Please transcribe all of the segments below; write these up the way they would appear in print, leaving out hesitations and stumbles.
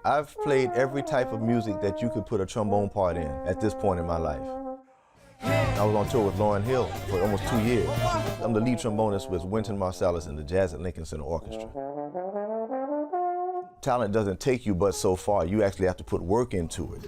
I've played every type of music that you could put a trombone part in at this point in my life. I was on tour with Lauryn Hill for almost 2 years. I'm the lead trombonist with Wynton Marsalis and the Jazz at Lincoln Center Orchestra. Talent doesn't take you but so far. You actually have to put work into it.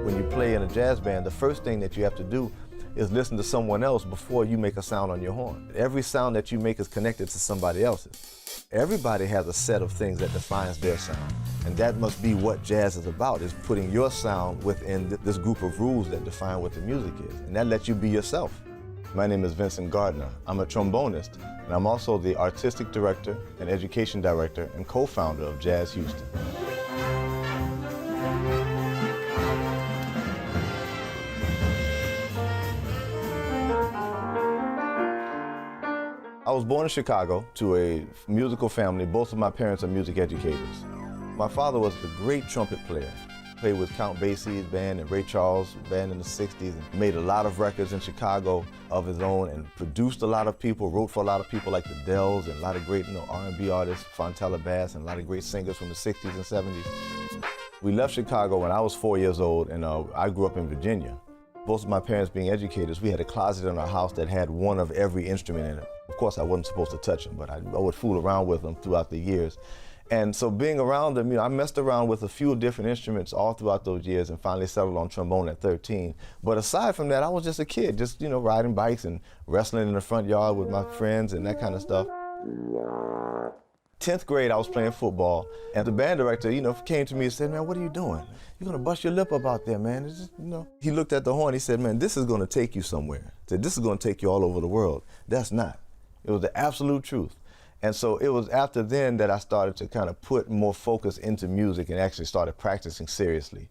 When you play in a jazz band, the first thing that you have to do is listen to someone else before you make a sound on your horn. Every sound that you make is connected to somebody else's. Everybody has a set of things that defines their sound. And that must be what jazz is about, is putting your sound within this group of rules that define what the music is. And that lets you be yourself. My name is Vincent Gardner. I'm a trombonist, and I'm also the artistic director and education director and co-founder of Jazz Houston. I was born in Chicago to a musical family. Both of my parents are music educators. My father was a great trumpet player. Played with Count Basie's band and Ray Charles' band in the 60s, and made a lot of records in Chicago of his own, and produced a lot of people, wrote for a lot of people like the Dells and a lot of great R&B artists, Fontella Bass, and a lot of great singers from the 60s and 70s. We left Chicago when I was 4 years old, and I grew up in Virginia. Both of my parents being educators, we had a closet in our house that had one of every instrument in it. Of course, I wasn't supposed to touch them, but I would fool around with them throughout the years. And so being around them, I messed around with a few different instruments all throughout those years and finally settled on trombone at 13. But aside from that, I was just a kid, just, riding bikes and wrestling in the front yard with my friends and that kind of stuff. 10th grade, I was playing football, and the band director, came to me and said, "Man, what are you doing? You're gonna bust your lip up out there, man." It's just, He looked at the horn, he said, "Man, this is gonna take you somewhere." He said, "This is gonna take you all over the world." That's not. It was the absolute truth. And so it was after then that I started to kind of put more focus into music and actually started practicing seriously.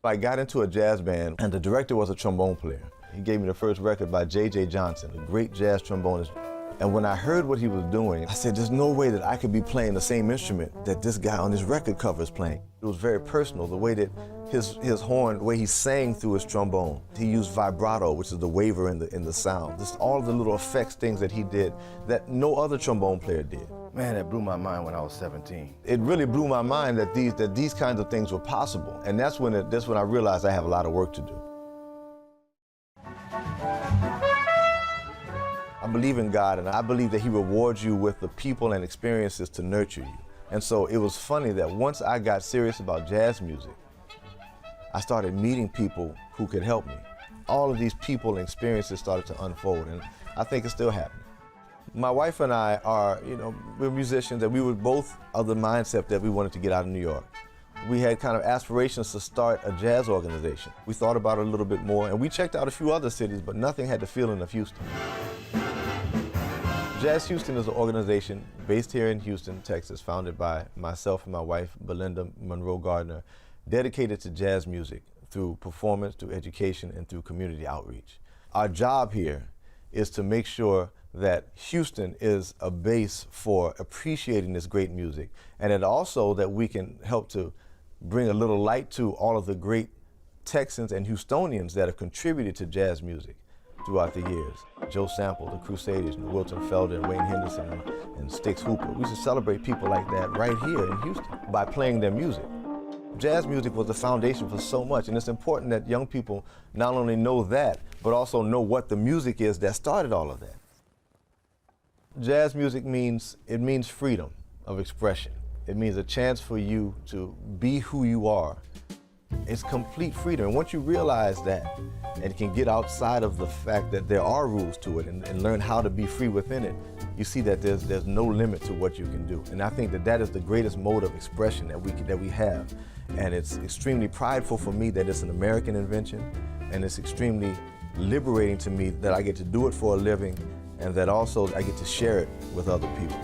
I got into a jazz band, and the director was a trombone player. He gave me the first record by J.J. Johnson, a great jazz trombonist. And when I heard what he was doing, I said, there's no way that I could be playing the same instrument that this guy on this record cover is playing. It was very personal, the way that his horn, the way he sang through his trombone. He used vibrato, which is the waver in the sound. Just all the little effects, things that he did that no other trombone player did. Man, that blew my mind when I was 17. It really blew my mind that these kinds of things were possible. And that's when I realized I have a lot of work to do. I believe in God, and I believe that He rewards you with the people and experiences to nurture you. And so it was funny that once I got serious about jazz music, I started meeting people who could help me. All of these people and experiences started to unfold, and I think it's still happening. My wife and I are, we're musicians, and we were both of the mindset that we wanted to get out of New York. We had kind of aspirations to start a jazz organization. We thought about it a little bit more, and we checked out a few other cities, but nothing had the feeling of Houston. Jazz Houston is an organization based here in Houston, Texas, founded by myself and my wife, Belinda Gardner, dedicated to jazz music through performance, through education, and through community outreach. Our job here is to make sure that Houston is a base for appreciating this great music, and that also that we can help to bring a little light to all of the great Texans and Houstonians that have contributed to jazz music throughout the years. Joe Sample, the Crusaders, and Wilton Felder, and Wayne Henderson, and Styx Hooper. We should celebrate people like that right here in Houston by playing their music. Jazz music was the foundation for so much, and it's important that young people not only know that, but also know what the music is that started all of that. Jazz music means freedom of expression. It means a chance for you to be who you are. It's complete freedom, and once you realize that and can get outside of the fact that there are rules to it and learn how to be free within it, you see that there's no limit to what you can do. And I think that is the greatest mode of expression that we have. And it's extremely prideful for me that it's an American invention, and it's extremely liberating to me that I get to do it for a living, and that also I get to share it with other people.